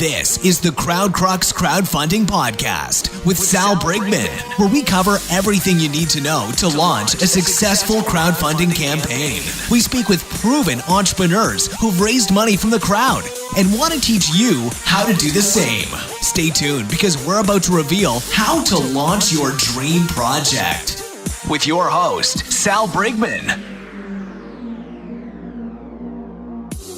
This is the Crowdcrux Crowdfunding Podcast with Sal Briggman, where we cover everything you need to know to launch a successful crowdfunding campaign. We speak with proven entrepreneurs who've raised money from the crowd and want to teach you how to do the same. Stay tuned because we're about to reveal how to launch your dream project. With your host, Sal Briggman.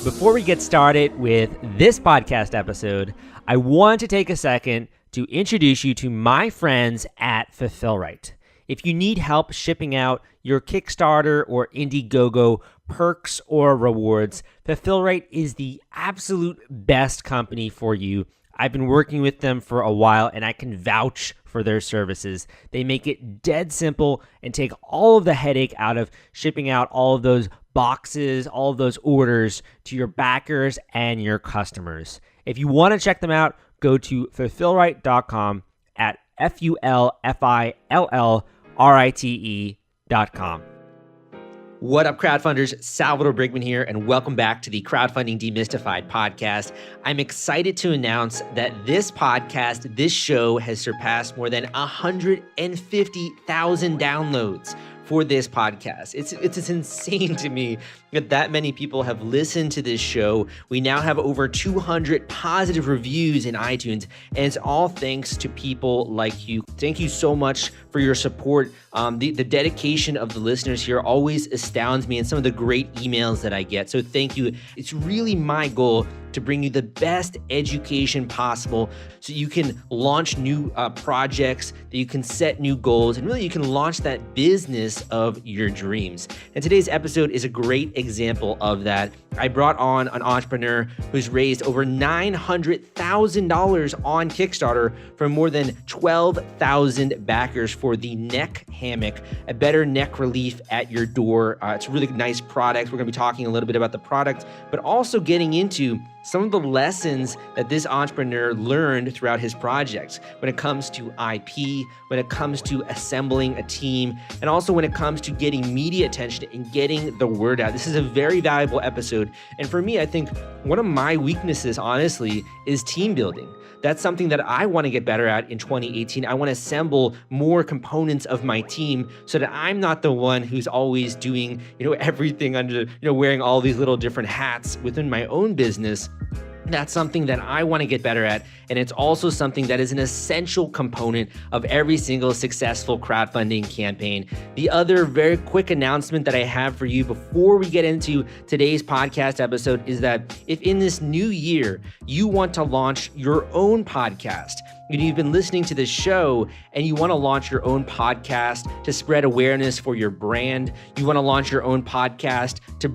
Before we get started with this podcast episode, I want to take a second to introduce you to my friends at Fulfillrite. If you need help shipping out your Kickstarter or Indiegogo perks or rewards, Fulfillrite is the absolute best company for you. I've been working with them for a while and I can vouch for their services. They make it dead simple and take all of the headache out of shipping out all of those boxes, all of those orders to your backers and your customers. If you want to check them out, go to fulfillrite.com at FULFILLRITE.com. What up, crowdfunders? Salvador Briggman here, and welcome back to the Crowdfunding Demystified podcast. I'm excited to announce that this podcast, this show, has surpassed more than 150,000 downloads for this podcast. It's insane to me that many people have listened to this show. We now have over 200 positive reviews in iTunes, and it's all thanks to people like you. Thank you so much for your support. The dedication of the listeners here always astounds me, and some of the great emails that I get. So thank you. It's really my goal to bring you the best education possible so you can launch new projects, that you can set new goals, and really you can launch that business of your dreams. And today's episode is a great example of that. I brought on an entrepreneur who's raised over $900,000 on Kickstarter from more than 12,000 backers for the neck hammock, a better neck relief at your door. It's a really nice product. We're going to be talking a little bit about the product, but also getting into some of the lessons that this entrepreneur learned throughout his projects when it comes to IP, when it comes to assembling a team, and also when it comes to getting media attention and getting the word out. This is a very valuable episode. And for me, I think one of my weaknesses, honestly, is team building. That's something that I want to get better at in 2018. I want to assemble more components of my team so that I'm not the one who's always doing, everything under, wearing all these little different hats within my own business. That's something that I want to get better at, and it's also something that is an essential component of every single successful crowdfunding campaign. The other very quick announcement that I have for you before we get into today's podcast episode is that if in this new year you want to launch your own podcast, you've been listening to this show and you want to launch your own podcast to spread awareness for your brand, you want to launch your own podcast to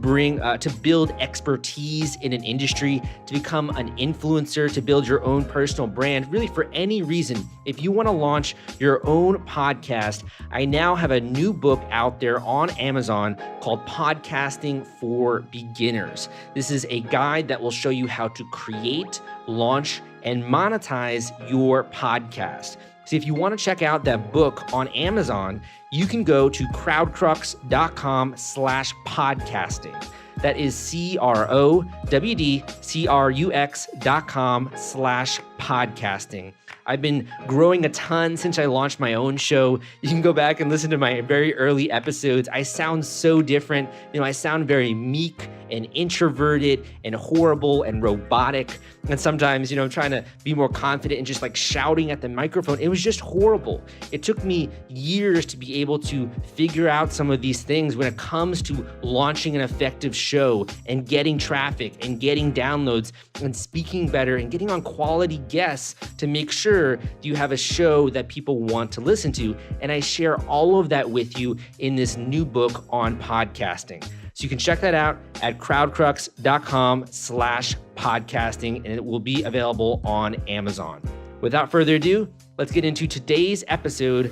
to build expertise in an industry, to become an influencer, to build your own personal brand, really for any reason, if you want to launch your own podcast, I now have a new book out there on Amazon called Podcasting for Beginners. This is a guide that will show you how to create, launch, and monetize your podcast. So if you want to check out that book on Amazon, you can go to crowdcrux.com/podcasting. That is crowdcrux.com/podcasting. I've been growing a ton since I launched my own show. You can go back and listen to my very early episodes. I sound so different. I sound very meek and introverted and horrible and robotic. And sometimes, I'm trying to be more confident and just like shouting at the microphone. It was just horrible. It took me years to be able to figure out some of these things when it comes to launching an effective show and getting traffic and getting downloads and speaking better and getting on quality guests to make sure you have a show that people want to listen to. And I share all of that with you in this new book on podcasting. So you can check that out at crowdcrux.com/podcasting, and it will be available on Amazon. Without further ado, let's get into today's episode.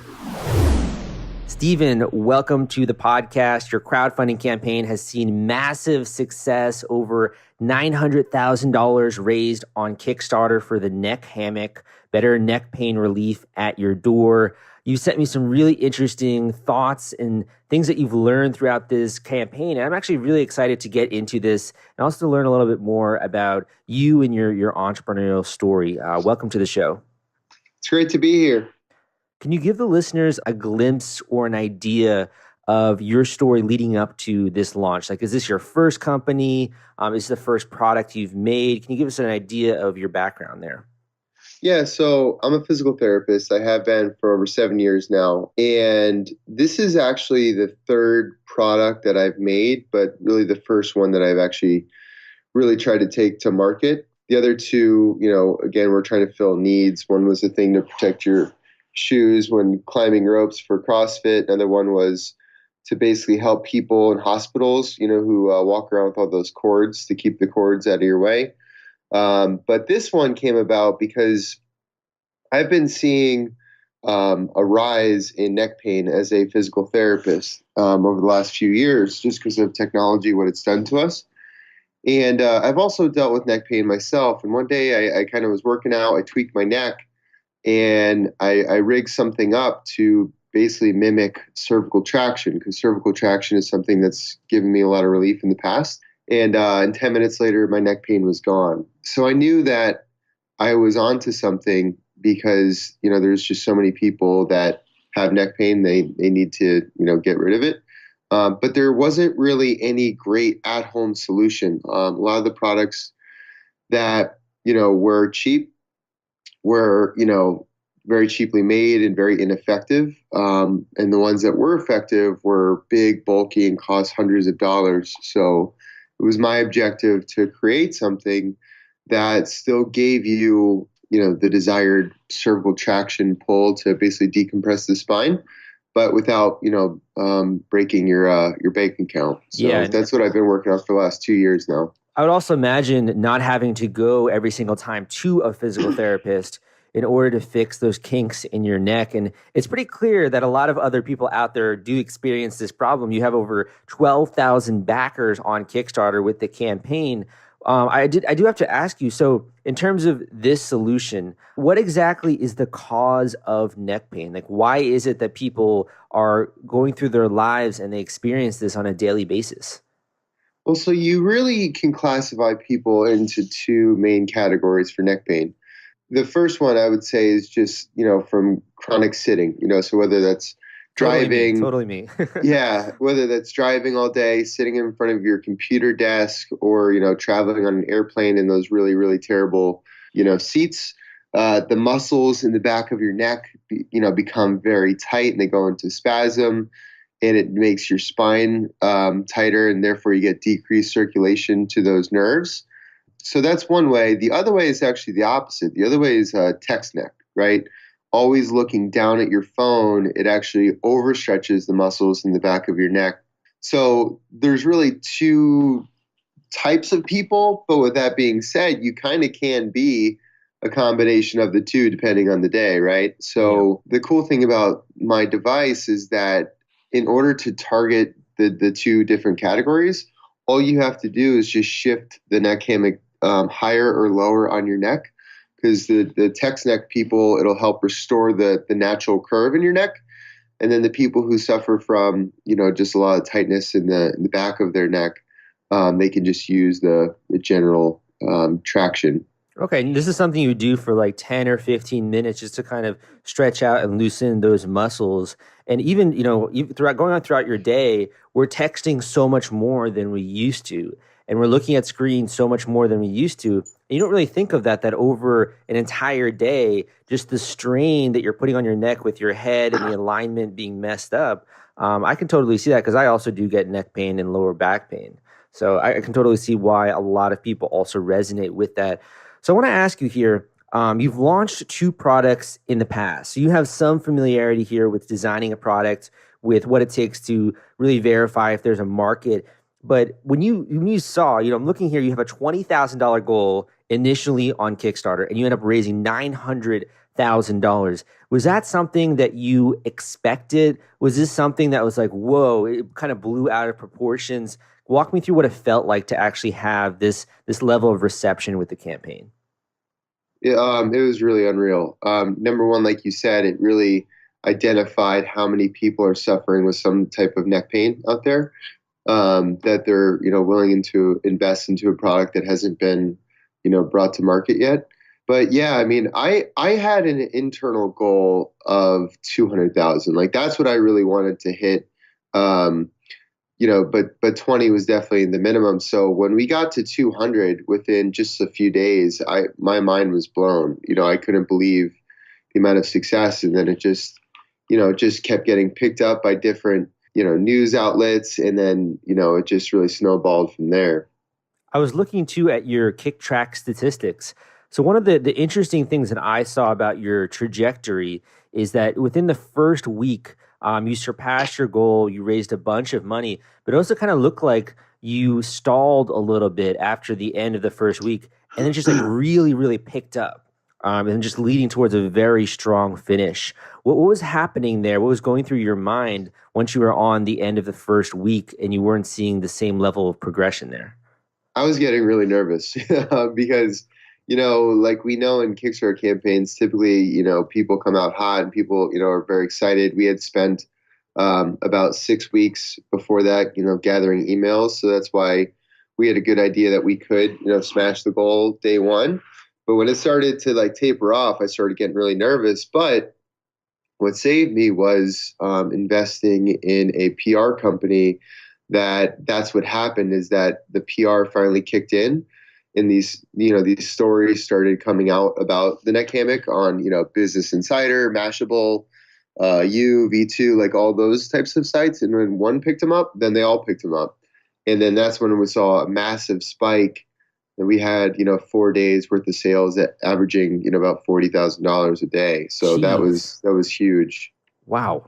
Stephen, welcome to the podcast. Your crowdfunding campaign has seen massive success, over $900,000 raised on Kickstarter for the neck hammock, better neck pain relief at your door. You sent me some really interesting thoughts and things that you've learned throughout this campaign. And I'm actually really excited to get into this and also to learn a little bit more about you and your entrepreneurial story. Welcome to the show. It's great to be here. Can you give the listeners a glimpse or an idea of your story leading up to this launch? Like, is this your first company? Is this the first product you've made? Can you give us an idea of your background there? Yeah, so I'm a physical therapist. I have been for over 7 years now. And this is actually the third product that I've made, but really the first one that I've actually really tried to take to market. The other two, again, we're trying to fill needs. One was a thing to protect your shoes when climbing ropes for CrossFit. Another one was to basically help people in hospitals, who walk around with all those cords to keep the cords out of your way. But this one came about because I've been seeing a rise in neck pain as a physical therapist over the last few years, just because of technology, what it's done to us. And I've also dealt with neck pain myself. And one day I kind of was working out, I tweaked my neck, and I rigged something up to basically mimic cervical traction, because cervical traction is something that's given me a lot of relief in the past. And 10 minutes later, my neck pain was gone. So I knew that I was onto something because, there's just so many people that have neck pain. They need to, get rid of it. But there wasn't really any great at-home solution. A lot of the products that, were cheap were, very cheaply made and very ineffective. And the ones that were effective were big, bulky, and cost hundreds of dollars. So it was my objective to create something that still gave you, the desired cervical traction pull to basically decompress the spine, but without, breaking your bank account. So that's what I've been working on for the last 2 years now. I would also imagine not having to go every single time to a physical therapist in order to fix those kinks in your neck. And it's pretty clear that a lot of other people out there do experience this problem. You have over 12,000 backers on Kickstarter with the campaign. I do have to ask you, so in terms of this solution, what exactly is the cause of neck pain? Like, why is it that people are going through their lives and they experience this on a daily basis? Well, so you really can classify people into two main categories for neck pain. The first one I would say is just, from chronic sitting, so whether that's driving. Totally me. Yeah, whether that's driving all day, sitting in front of your computer desk, or, traveling on an airplane in those really, really terrible, seats. The muscles in the back of your neck, become very tight and they go into spasm, and it makes your spine tighter, and therefore you get decreased circulation to those nerves. So that's one way. The other way is actually the opposite. The other way is text neck, right? Always looking down at your phone, it actually overstretches the muscles in the back of your neck. So there's really two types of people. But with that being said, you kind of can be a combination of the two depending on the day, right? So The cool thing about my device is that in order to target the two different categories, all you have to do is just shift the neck hammock higher or lower on your neck, because the text neck people, it'll help restore the natural curve in your neck. And then the people who suffer from, just a lot of tightness in the back of their neck, they can just use the general traction. Okay, and this is something you do for like 10 or 15 minutes just to kind of stretch out and loosen those muscles. And even, throughout your day, we're texting so much more than we used to. And we're looking at screens so much more than we used to. And you don't really think of that over an entire day, just the strain that you're putting on your neck with your head and the alignment being messed up. I can totally see that because I also do get neck pain and lower back pain. So I can totally see why a lot of people also resonate with that. So I want to ask you here, you've launched 2 products in the past. So you have some familiarity here with designing a product, with what it takes to really verify if there's a market. But when you saw, I'm looking here, you have a $20,000 goal initially on Kickstarter, and you end up raising $900,000. Was that something that you expected? Was this something that was like, whoa, it kind of blew out of proportions? Walk me through what it felt like to actually have this level of reception with the campaign. It was really unreal. Number one, like you said, it really identified how many people are suffering with some type of neck pain out there, that they're, willing to invest into a product that hasn't been, brought to market yet. But yeah, I mean, I had an internal goal of 200,000. Like that's what I really wanted to hit. But 20 was definitely the minimum. So when we got to 200 within just a few days, my mind was blown. I couldn't believe the amount of success, and then it just kept getting picked up by different news outlets, and then it just really snowballed from there. I was looking too at your KickTrack statistics. So one of the interesting things that I saw about your trajectory is that within the first week, you surpassed your goal, you raised a bunch of money, but it also kind of looked like you stalled a little bit after the end of the first week, and then just like really, really picked up, and just leading towards a very strong finish. What was happening there? What was going through your mind once you were on the end of the first week and you weren't seeing the same level of progression there? I was getting really nervous because, like we know in Kickstarter campaigns, typically, people come out hot and people, are very excited. We had spent about 6 weeks before that, gathering emails. So that's why we had a good idea that we could, smash the goal day one. But when it started to like taper off, I started getting really nervous. But what saved me was investing in a PR company. That's what happened, is that the PR finally kicked in, and these stories started coming out about the neck hammock on, Business Insider, Mashable, V2, like all those types of sites. And when one picked them up, then they all picked them up. And then that's when we saw a massive spike. And we had, 4 days worth of sales at averaging, about $40,000 a day. So Jeez. that was huge. Wow.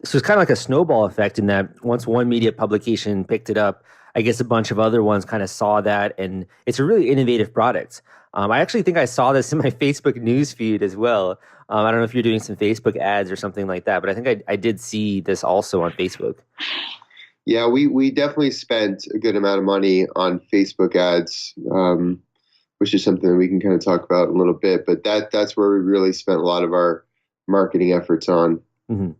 So it's kind of like a snowball effect in that once one media publication picked it up, I guess a bunch of other ones kind of saw that, and it's a really innovative product. I actually think I saw this in my Facebook news feed as well. I don't know if you're doing some Facebook ads or something like that, but I think I did see this also on Facebook. Yeah, we definitely spent a good amount of money on Facebook ads, which is something that we can kind of talk about in a little bit. But that's where we really spent a lot of our marketing efforts on. Mm-hmm.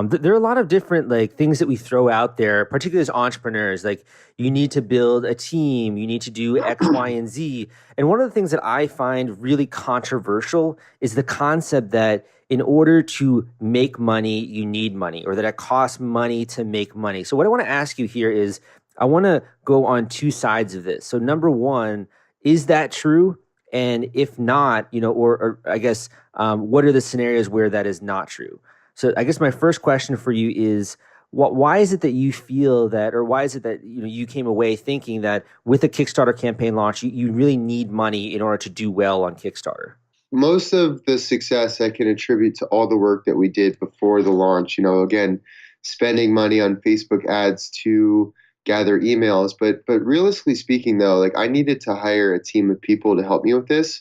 There are a lot of different like things that we throw out there, particularly as entrepreneurs. Like you need to build a team, you need to do X, Y, and Z. And one of the things that I find really controversial is the concept that in order to make money, you need money, or that it costs money to make money. So what I want to ask you here is, I want to go on two sides of this. So number one, is that true? And if not, or I guess, what are the scenarios where that is not true? So I guess my first question for you is, why is it that you feel that, or why is it that you came away thinking that with a Kickstarter campaign launch, you really need money in order to do well on Kickstarter? Most of the success I can attribute to all the work that we did before the launch. Again, spending money on Facebook ads to gather emails, but realistically speaking, though, like I needed to hire a team of people to help me with this,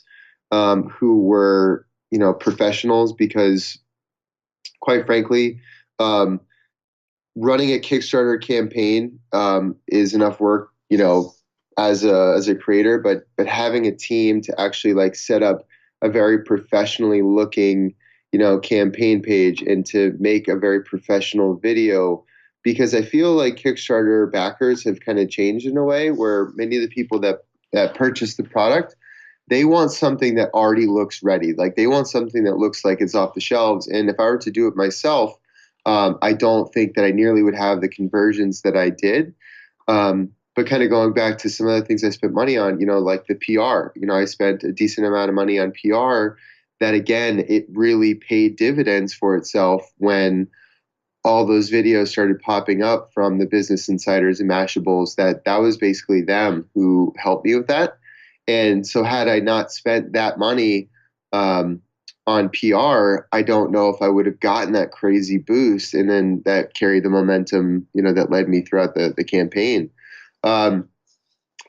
who were professionals, because quite frankly, running a Kickstarter campaign is enough work, as a creator, but having a team to actually like set up a very professionally looking, campaign page, and to make a very professional video, because I feel like Kickstarter backers have kind of changed in a way where many of the people that purchase the product, they want something that already looks ready. Like they want something that looks like it's off the shelves. And if I were to do it myself, I don't think that I nearly would have the conversions that I did. But kind of going back to some of the things I spent money on, like the PR, I spent a decent amount of money on PR that, again, it really paid dividends for itself when all those videos started popping up from the Business Insiders and Mashables. That was basically them who helped me with that. And so had I not spent that money on PR, I don't know if I would have gotten that crazy boost. And then that carried the momentum, that led me throughout the campaign. And,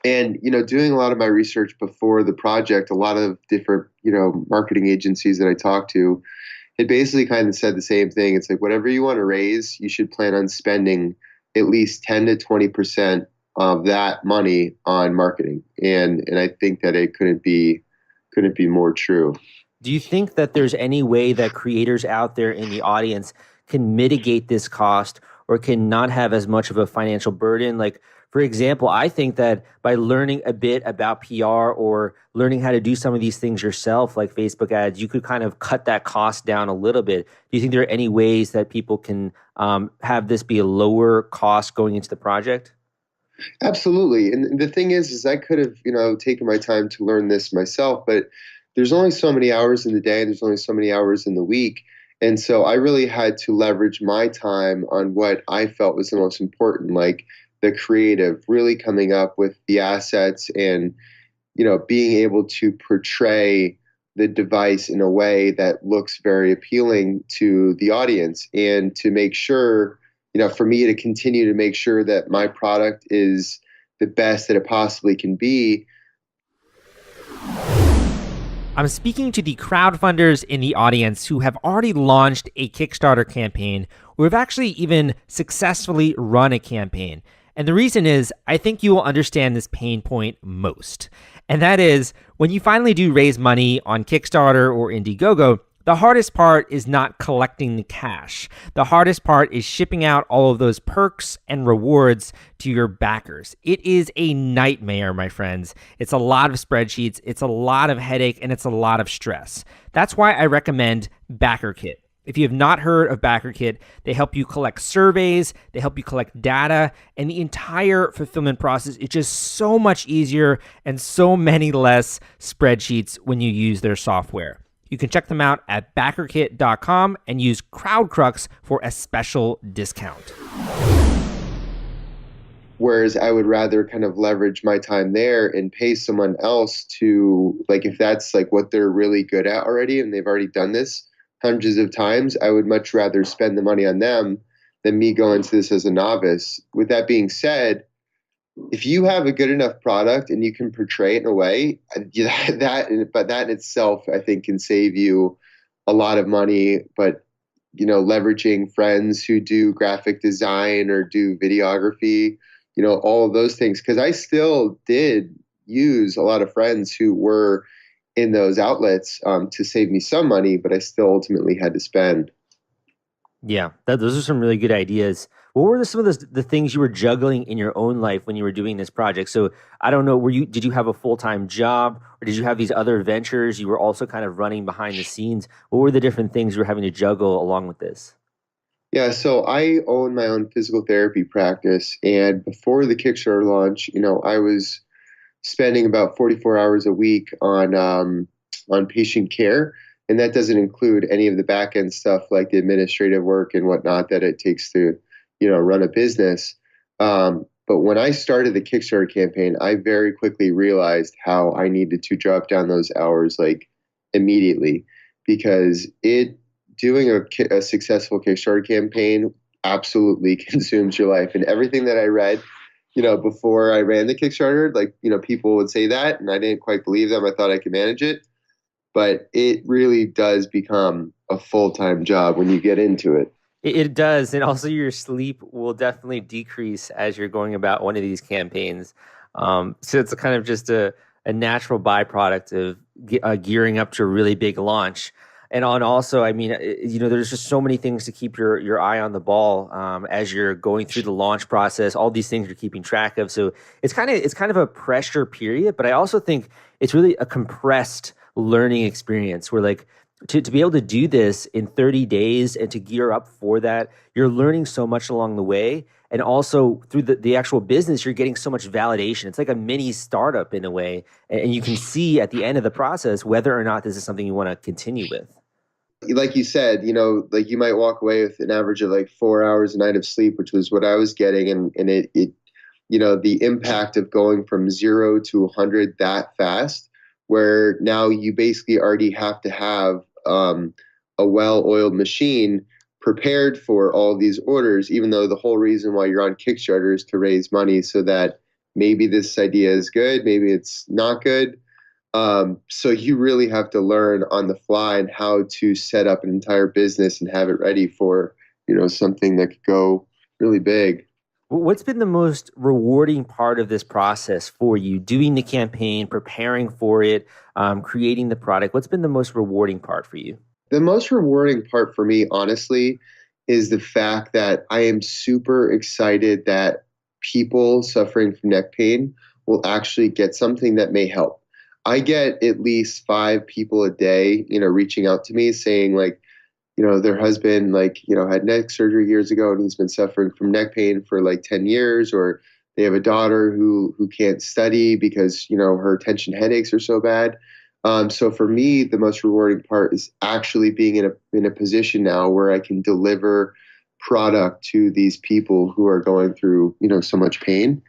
doing a lot of my research before the project, a lot of different, marketing agencies that I talked to, it basically kind of said the same thing. It's like, whatever you want to raise, you should plan on spending at least 10 to 20% that money on marketing. And I think that it couldn't be more true. Do you think that there's any way that creators out there in the audience can mitigate this cost or can not have as much of a financial burden? Like, for example, I think that by learning a bit about PR or learning how to do some of these things yourself, like Facebook ads, you could kind of cut that cost down a little bit. Do you think there are any ways that people can have this be a lower cost going into the project? Absolutely. And the thing is I could have, taken my time to learn this myself, but there's only so many hours in the day, and there's only so many hours in the week. And so I really had to leverage my time on what I felt was the most important, like the creative, really coming up with the assets and, being able to portray the device in a way that looks very appealing to the audience, and to make sure, for me to continue to make sure that my product is the best that it possibly can be. I'm speaking to the crowdfunders in the audience who have already launched a Kickstarter campaign or have actually even successfully run a campaign. And the reason is, I think you will understand this pain point most. And that is, when you finally do raise money on Kickstarter or Indiegogo, the hardest part is not collecting the cash. The hardest part is shipping out all of those perks and rewards to your backers. It is a nightmare, my friends. It's a lot of spreadsheets, it's a lot of headache, and it's a lot of stress. That's why I recommend BackerKit. If you have not heard of BackerKit, they help you collect surveys, they help you collect data, and the entire fulfillment process is just so much easier and so many less spreadsheets when you use their software. You can check them out at backerkit.com and use CrowdCrux for a special discount. Whereas I would rather kind of leverage my time there and pay someone else to, like, if that's like what they're really good at already and they've already done this hundreds of times, I would much rather spend the money on them than me go into this as a novice. With that being said, if you have a good enough product and you can portray it in a way that in itself, I think, can save you a lot of money. But, leveraging friends who do graphic design or do videography, all of those things, because I still did use a lot of friends who were in those outlets to save me some money, but I still ultimately had to spend. Yeah, those are some really good ideas. What were some of the things you were juggling in your own life when you were doing this project? So I don't know, did you have a full-time job, or did you have these other ventures you were also kind of running behind the scenes? What were the different things you were having to juggle along with this? Yeah, so I own my own physical therapy practice, and before the Kickstarter launch, I was spending about 44 hours a week on patient care. And that doesn't include any of the back end stuff like the administrative work and whatnot that it takes to, run a business. But when I started the Kickstarter campaign, I very quickly realized how I needed to drop down those hours like immediately, because doing a successful Kickstarter campaign absolutely consumes your life. And everything that I read, before I ran the Kickstarter, like, people would say that, and I didn't quite believe them. I thought I could manage it. But it really does become a full-time job when you get into it. It does. And also your sleep will definitely decrease as you're going about one of these campaigns. So it's kind of just a natural byproduct of gearing up to a really big launch. And also, I mean, there's just so many things to keep your eye on the ball as you're going through the launch process. All these things you're keeping track of. So it's kind of a pressure period. But I also think it's really a compressed learning experience where, like, to be able to do this in 30 days and to gear up for that, you're learning so much along the way. And also through the actual business, you're getting so much validation. It's like a mini startup in a way. And you can see at the end of the process whether or not this is something you want to continue with. Like you said, like you might walk away with an average of like 4 hours a night of sleep, which was what I was getting. And it the impact of going from 0 to 100 that fast, where now you basically already have to have a well-oiled machine prepared for all of these orders, even though the whole reason why you're on Kickstarter is to raise money so that maybe this idea is good, maybe it's not good. So you really have to learn on the fly and how to set up an entire business and have it ready for, something that could go really big. What's been the most rewarding part of this process for you, doing the campaign, preparing for it, creating the product? What's been the most rewarding part for you? The most rewarding part for me, honestly, is the fact that I am super excited that people suffering from neck pain will actually get something that may help. I get at least 5 people a day, reaching out to me saying like, their husband had neck surgery years ago and he's been suffering from neck pain for like 10 years, or they have a daughter who can't study because, her tension headaches are so bad. So for me, the most rewarding part is actually being in a position now where I can deliver product to these people who are going through, so much pain.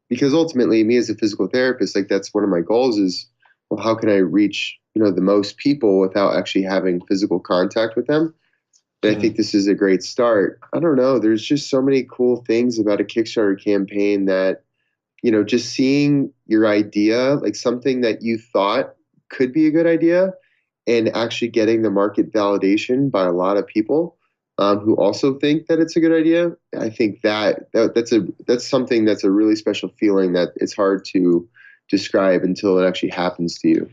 Because ultimately, me as a physical therapist, like that's one of my goals is, well, how can I reach, the most people without actually having physical contact with them? And I think this is a great start. I don't know. There's just so many cool things about a Kickstarter campaign that, just seeing your idea, like something that you thought could be a good idea, and actually getting the market validation by a lot of people who also think that it's a good idea. I think that's something that's a really special feeling that it's hard to describe until it actually happens to you.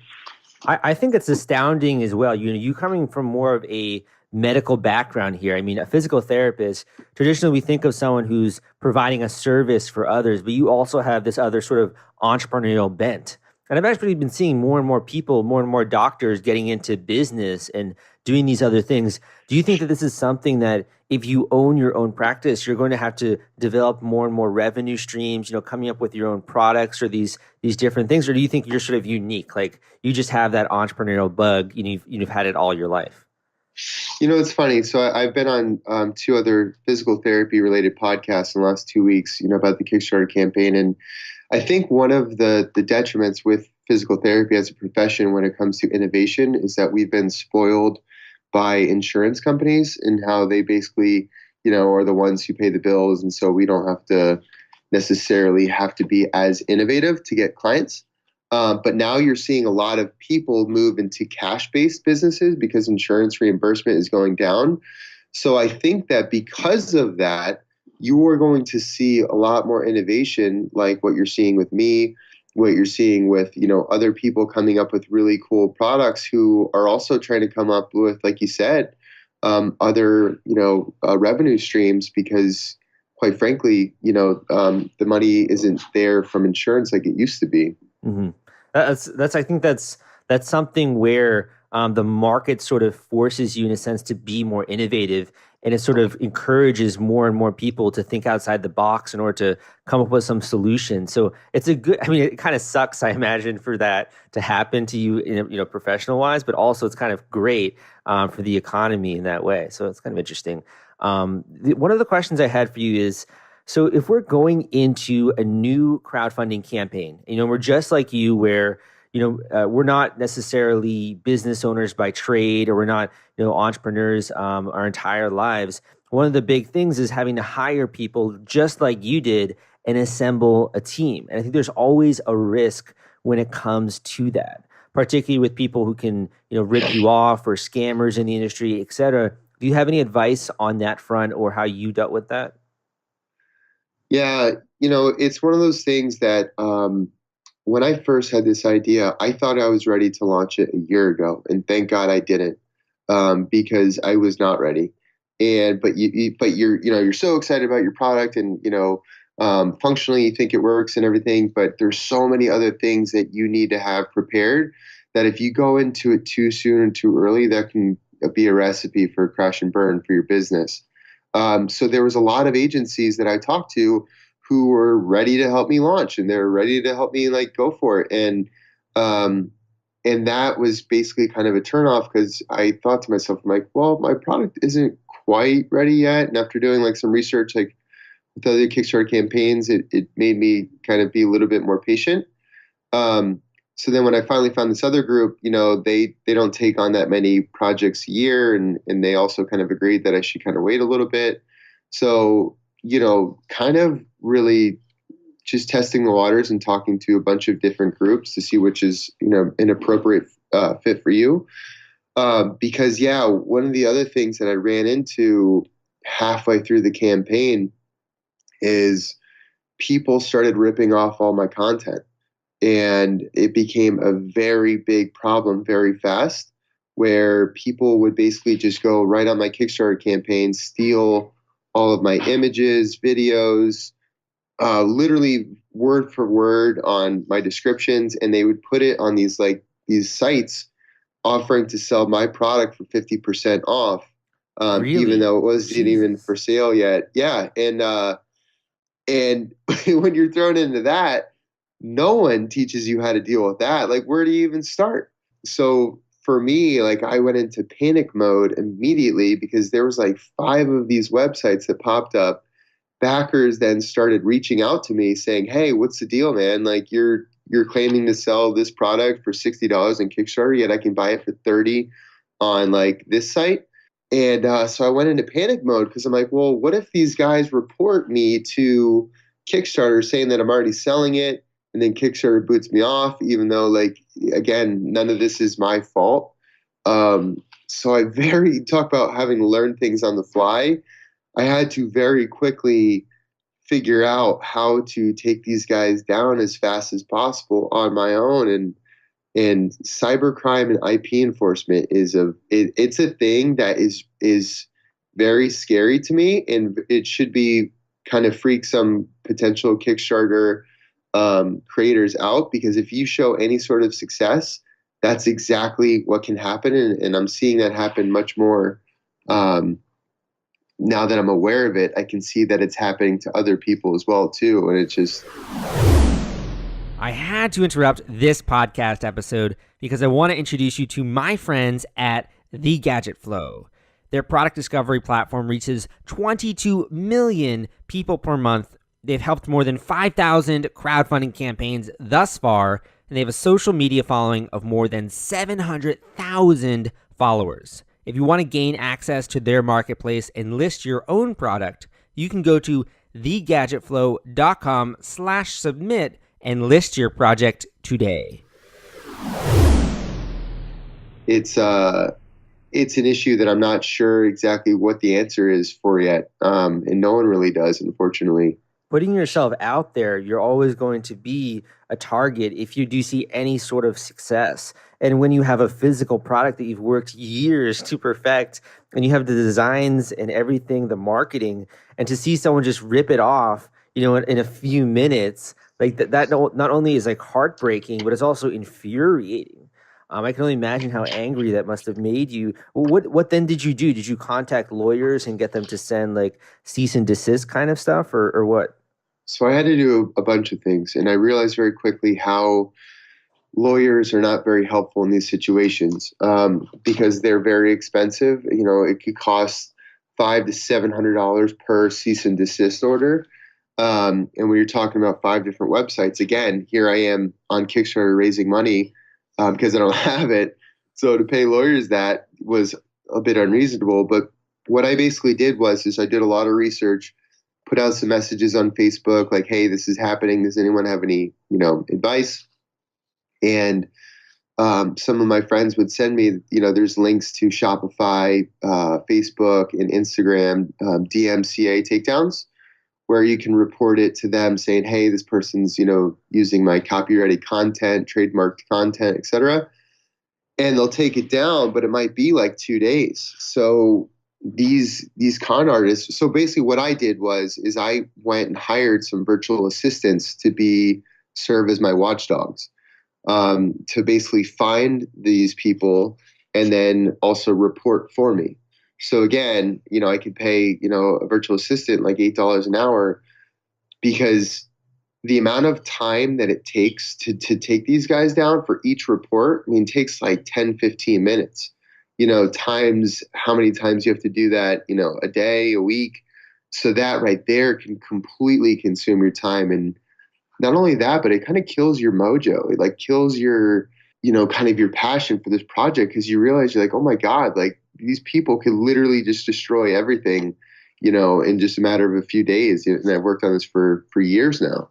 I think it's astounding as well. You coming from more of a medical background here. I mean, a physical therapist, traditionally we think of someone who's providing a service for others, but you also have this other sort of entrepreneurial bent. And I've actually been seeing more and more people, more and more doctors getting into business and doing these other things. Do you think that this is something that if you own your own practice, you're going to have to develop more and more revenue streams, coming up with your own products or these different things? Or do you think you're sort of unique? Like you just have that entrepreneurial bug, you've had it all your life? It's funny. So I've been on 2 other physical therapy related podcasts in the last 2 weeks, about the Kickstarter campaign. And I think one of the detriments with physical therapy as a profession when it comes to innovation is that we've been spoiled by insurance companies and how they basically, are the ones who pay the bills. And so we don't have to necessarily have to be as innovative to get clients. But now you're seeing a lot of people move into cash-based businesses because insurance reimbursement is going down. So I think that because of that, you are going to see a lot more innovation, like what you're seeing with me, what you're seeing with, other people coming up with really cool products who are also trying to come up with, like you said, other, revenue streams because quite frankly, the money isn't there from insurance like it used to be. Mm-hmm. I think that's something where the market sort of forces you in a sense to be more innovative, and it sort of encourages more and more people to think outside the box in order to come up with some solution. So it's it kind of sucks, I imagine, for that to happen to you, professional wise, but also it's kind of great for the economy in that way. So it's kind of interesting. One of the questions I had for you is, so if we're going into a new crowdfunding campaign, we're just like you where, we're not necessarily business owners by trade, or we're not, entrepreneurs our entire lives. One of the big things is having to hire people just like you did and assemble a team. And I think there's always a risk when it comes to that, particularly with people who can, rip you off, or scammers in the industry, et cetera. Do you have any advice on that front or how you dealt with that? Yeah, it's one of those things that when I first had this idea, I thought I was ready to launch it a year ago, and thank God I didn't, because I was not ready. But you're so excited about your product, and functionally you think it works and everything, but there's so many other things that you need to have prepared that if you go into it too soon and too early, that can be a recipe for crash and burn for your business. So there was a lot of agencies that I talked to who were ready to help me launch, and they're ready to help me go for it. And that was basically kind of a turnoff because I thought to myself, I'm like, well, my product isn't quite ready yet. And after doing some research, with other Kickstarter campaigns, it made me kind of be a little bit more patient. So then when I finally found this other group, they don't take on that many projects a year, and they also kind of agreed that I should kind of wait a little bit. So, kind of really just testing the waters and talking to a bunch of different groups to see which is, an appropriate fit for you. Because one of the other things that I ran into halfway through the campaign is people started ripping off all my content. And it became a very big problem very fast, where people would basically just go right on my Kickstarter campaign, steal all of my images, videos, literally word for word on my descriptions, and they would put it on these sites offering to sell my product for 50% off, Really? even though it wasn't even Jesus. for sale yet. Yeah, and when you're thrown into that, no one teaches you how to deal with that. Like, where do you even start? So for me, like, I went into panic mode immediately because there was like 5 of these websites that popped up. Backers then started reaching out to me saying, "Hey, what's the deal, man? Like, you're claiming to sell this product for $60 in Kickstarter, yet I can buy it for 30 on like this site." And so I went into panic mode because I'm like, well, what if these guys report me to Kickstarter saying that I'm already selling it, and then Kickstarter boots me off, even though, like, again, none of this is my fault. So I talk about having learned things on the fly. I had to very quickly figure out how to take these guys down as fast as possible on my own. And cybercrime and IP enforcement it's a thing that is very scary to me, and it should be kind of freak some potential Kickstarter creators out, because if you show any sort of success, that's exactly what can happen, and I'm seeing that happen much more. Now that I'm aware of it, I can see that it's happening to other people as well too, and it's just. I had to interrupt this podcast episode because I want to introduce you to my friends at The Gadget Flow. Their product discovery platform reaches 22 million people per month. They've helped more than 5,000 crowdfunding campaigns thus far, and they have a social media following of more than 700,000 followers. If you want to gain access to their marketplace and list your own product, you can go to thegadgetflow.com/submit and list your project today. It's an issue that I'm not sure exactly what the answer is for yet, and no one really does, unfortunately. Putting yourself out there, you're always going to be a target if you do see any sort of success. And when you have a physical product that you've worked years to perfect, and you have the designs and everything, the marketing, and to see someone just rip it off, in a few minutes, like that not only is like heartbreaking, but it's also infuriating. I can only imagine how angry that must have made you. What then did you do? Did you contact lawyers and get them to send like cease and desist kind of stuff, or what? So I had to do a bunch of things, and I realized very quickly how lawyers are not very helpful in these situations, because they're very expensive. It could cost $500 to $700 per cease and desist order. And when you're talking about 5 different websites, again, here I am on Kickstarter raising money because I don't have it. So to pay lawyers, that was a bit unreasonable. But what I basically did is I did a lot of research, put out some messages on Facebook like, hey, this is happening. Does anyone have any, advice? And some of my friends would send me, there's links to Shopify, Facebook, and Instagram DMCA takedowns, where you can report it to them saying, hey, this person's, using my copyrighted content, trademarked content, etc. And they'll take it down, but it might be like 2 days. So these con artists, so basically what I did is I went and hired some virtual assistants to serve as my watchdogs, to basically find these people and then also report for me. So again, I could pay, a virtual assistant like $8 an hour, because the amount of time that it takes to take these guys down for each report, takes like 10, 15 minutes, times how many times you have to do that, a day, a week. So that right there can completely consume your time. And not only that, but it kind of kills your mojo. It like kills your, kind of your passion for this project, because you realize you're like, oh my God, like these people could literally just destroy everything, in just a matter of a few days. And I've worked on this for years now.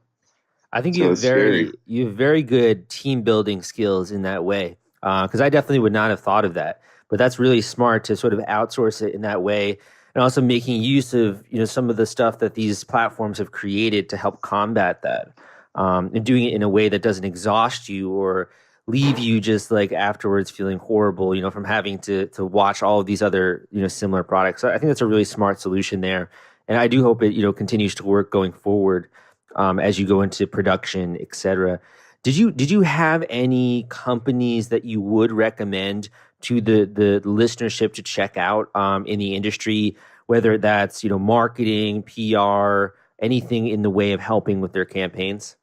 I think you have very good team building skills in that way, because I definitely would not have thought of that. But that's really smart to sort of outsource it in that way. and also making use of, some of the stuff that these platforms have created to help combat that, and doing it in a way that doesn't exhaust you or leave you just like afterwards feeling horrible, from having to watch all of these other, similar products. So I think that's a really smart solution there. And I do hope it, continues to work going forward, as you go into production, et cetera. Did you have any companies that you would recommend to the listenership to check out, in the industry, whether that's, marketing, PR, anything in the way of helping with their campaigns?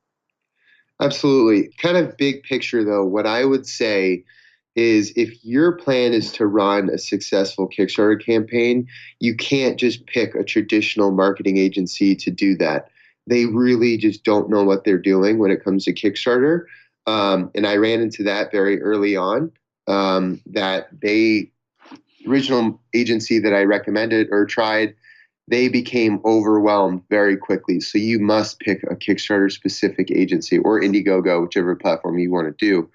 Absolutely. Kind of big picture, though, what I would say is if your plan is to run a successful Kickstarter campaign, you can't just pick a traditional marketing agency to do that. They really just don't know what they're doing when it comes to Kickstarter. And I ran into that very early on, that the original agency that I recommended or tried, they became overwhelmed very quickly. So you must pick a Kickstarter specific agency or Indiegogo, whichever platform you want to do.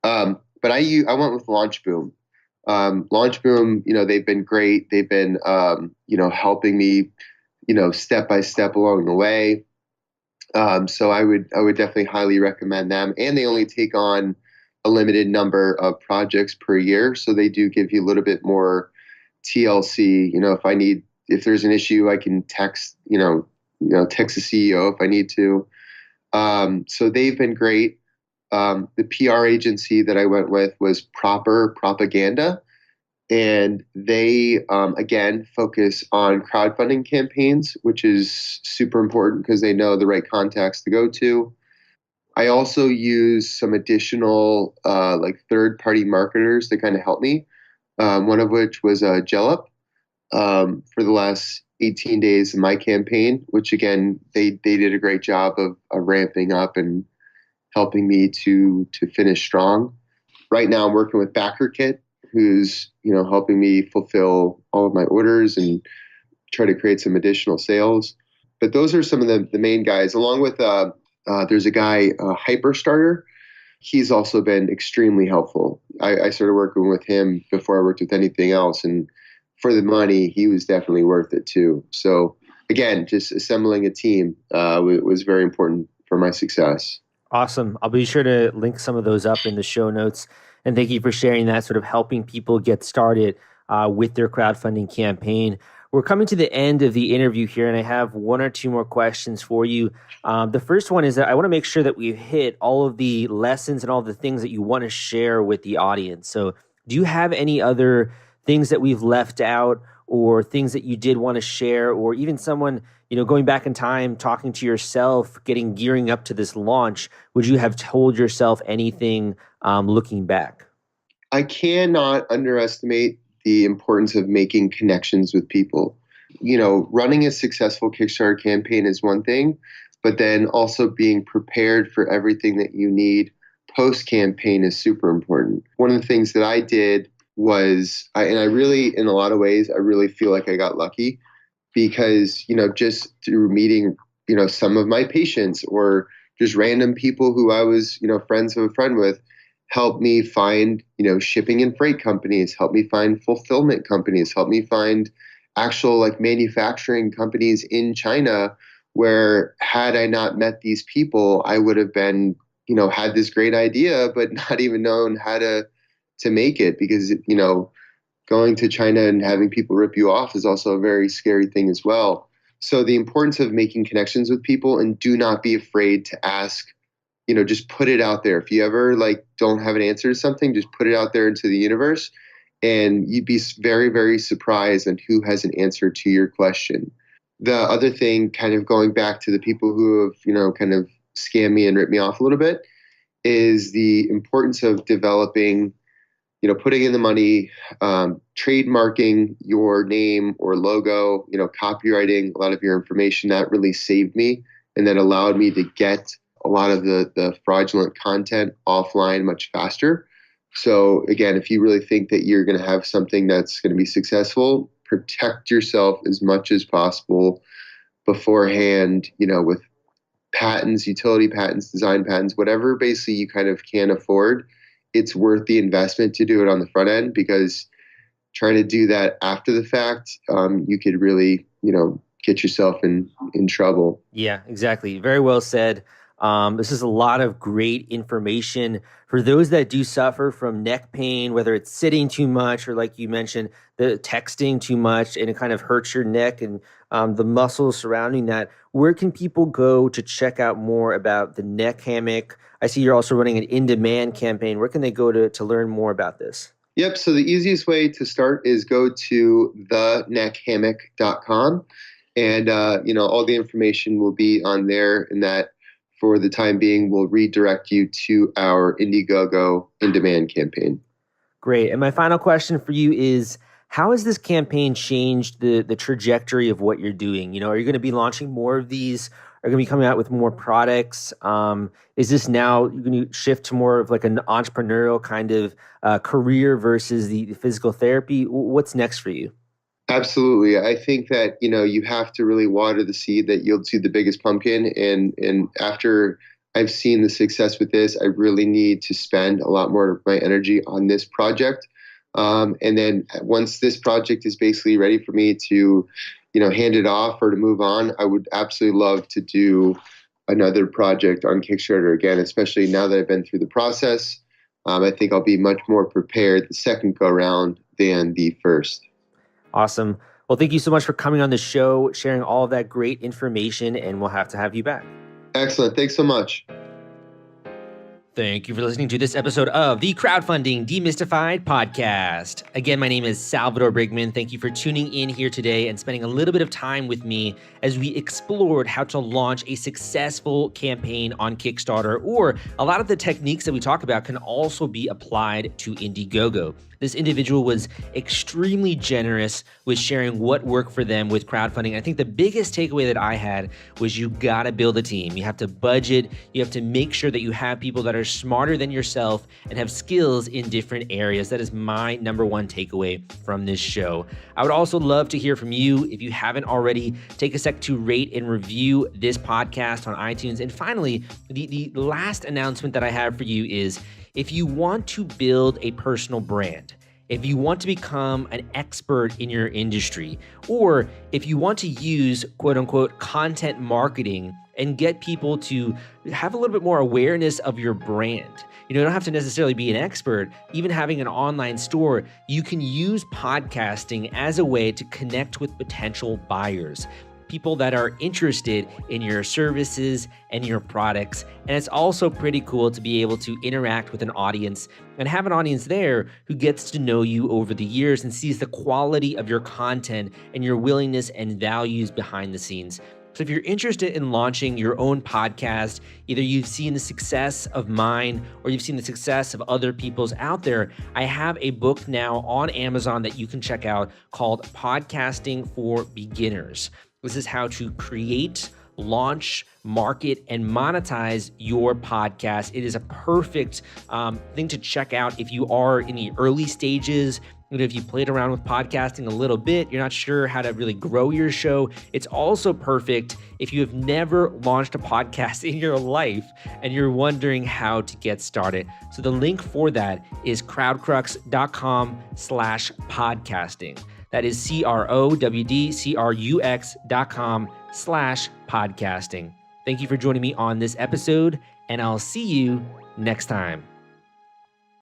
But I went with LaunchBoom. LaunchBoom, they've been great. They've been, helping me, step by step along the way. So I would definitely highly recommend them. And they only take on a limited number of projects per year, so they do give you a little bit more TLC. If there's an issue, I can text text the CEO if I need to. So they've been great. The PR agency that I went with was Proper Propaganda, and they again focus on crowdfunding campaigns, which is super important because they know the right contacts to go to. I also use some additional like third-party marketers that kind of help me. One of which was Jellup, for the last 18 days of my campaign, which again they did a great job of ramping up and helping me to finish strong. Right now, I'm working with BackerKit, who's helping me fulfill all of my orders and try to create some additional sales. But those are some of the main guys, along with there's a guy, Hyperstarter. He's also been extremely helpful. I started working with him before I worked with anything else. And for the money, he was definitely worth it too. So again, just assembling a team was very important for my success. Awesome. I'll be sure to link some of those up in the show notes. And thank you for sharing that, sort of helping people get started with their crowdfunding campaign. We're coming to the end of the interview here, and I have one or two more questions for you. The first one is that I want to make sure that we've hit all of the lessons and all the things that you want to share with the audience. So do you have any other things that we've left out, or things that you did want to share, or even someone, going back in time, talking to yourself, gearing up to this launch, would you have told yourself anything looking back? I cannot underestimate the importance of making connections with people. Running a successful Kickstarter campaign is one thing, but then also being prepared for everything that you need post-campaign is super important. One of the things that I did was, I really, in a lot of ways, I really feel like I got lucky because, just through meeting, some of my patients or just random people who I was, friends of a friend with, helped me find, shipping and freight companies, helped me find fulfillment companies, helped me find actual like manufacturing companies in China where had I not met these people, I would have been, had this great idea, but not even known how to make it because, going to China and having people rip you off is also a very scary thing as well. So the importance of making connections with people, and do not be afraid to ask, just put it out there. If you ever don't have an answer to something, just put it out there into the universe and you'd be very, very surprised on who has an answer to your question. The other thing, kind of going back to the people who have, kind of scammed me and ripped me off a little bit, is the importance of developing, putting in the money, trademarking your name or logo, copywriting a lot of your information. That really saved me, and that allowed me to get a lot of the fraudulent content offline much faster. So again, if you really think that you're going to have something that's going to be successful, protect yourself as much as possible beforehand, with patents, utility patents, design patents, whatever basically you kind of can afford. It's worth the investment to do it on the front end because trying to do that after the fact, you could really, get yourself in trouble. Yeah, exactly. Very well said. This is a lot of great information for those that do suffer from neck pain, whether it's sitting too much or, like you mentioned, the texting too much, and it kind of hurts your neck and the muscles surrounding that. Where can people go to check out more about the neck hammock? I see you're also running an in-demand campaign. Where can they go to learn more about this? Yep. So the easiest way to start is go to thenechhammock.com. And, all the information will be on there, and that for the time being will redirect you to our Indiegogo in-demand campaign. Great. And my final question for you is, how has this campaign changed the trajectory of what you're doing? Are you going to be launching more of these? Are you going to be coming out with more products? Is this now you're going to shift to more of like an entrepreneurial kind of career versus the physical therapy? What's next for you? Absolutely. I think that, you have to really water the seed that yields you the biggest pumpkin. And after I've seen the success with this, I really need to spend a lot more of my energy on this project. And then once this project is basically ready for me to, hand it off or to move on, I would absolutely love to do another project on Kickstarter again, especially now that I've been through the process. I think I'll be much more prepared the second go round than the first. Awesome. Well, thank you so much for coming on the show, sharing all of that great information, and we'll have to have you back. Excellent. Thanks so much. Thank you for listening to this episode of the Crowdfunding Demystified podcast. Again, my name is Salvador Briggman. Thank you for tuning in here today and spending a little bit of time with me as we explored how to launch a successful campaign on Kickstarter, or a lot of the techniques that we talk about can also be applied to Indiegogo. This individual was extremely generous with sharing what worked for them with crowdfunding. I think the biggest takeaway that I had was you gotta build a team. You have to budget. You have to make sure that you have people that are smarter than yourself and have skills in different areas. That is my number one takeaway from this show. I would also love to hear from you. If you haven't already, take a sec to rate and review this podcast on iTunes. And finally, the last announcement that I have for you is, if you want to build a personal brand, if you want to become an expert in your industry, or if you want to use quote unquote content marketing and get people to have a little bit more awareness of your brand. You don't have to necessarily be an expert. Even having an online store, you can use podcasting as a way to connect with potential buyers, people that are interested in your services and your products. And it's also pretty cool to be able to interact with an audience and have an audience there who gets to know you over the years and sees the quality of your content and your willingness and values behind the scenes. So if you're interested in launching your own podcast, either you've seen the success of mine or you've seen the success of other people's out there, I have a book now on Amazon that you can check out called Podcasting for Beginners. This is how to create, launch, market, and monetize your podcast. It is a perfect thing to check out if you are in the early stages. If you played around with podcasting a little bit, you're not sure how to really grow your show. It's also perfect if you have never launched a podcast in your life and you're wondering how to get started. So the link for that is crowdcrux.com/podcasting. That is crowdcrux.com/podcasting. Thank you for joining me on this episode, and I'll see you next time.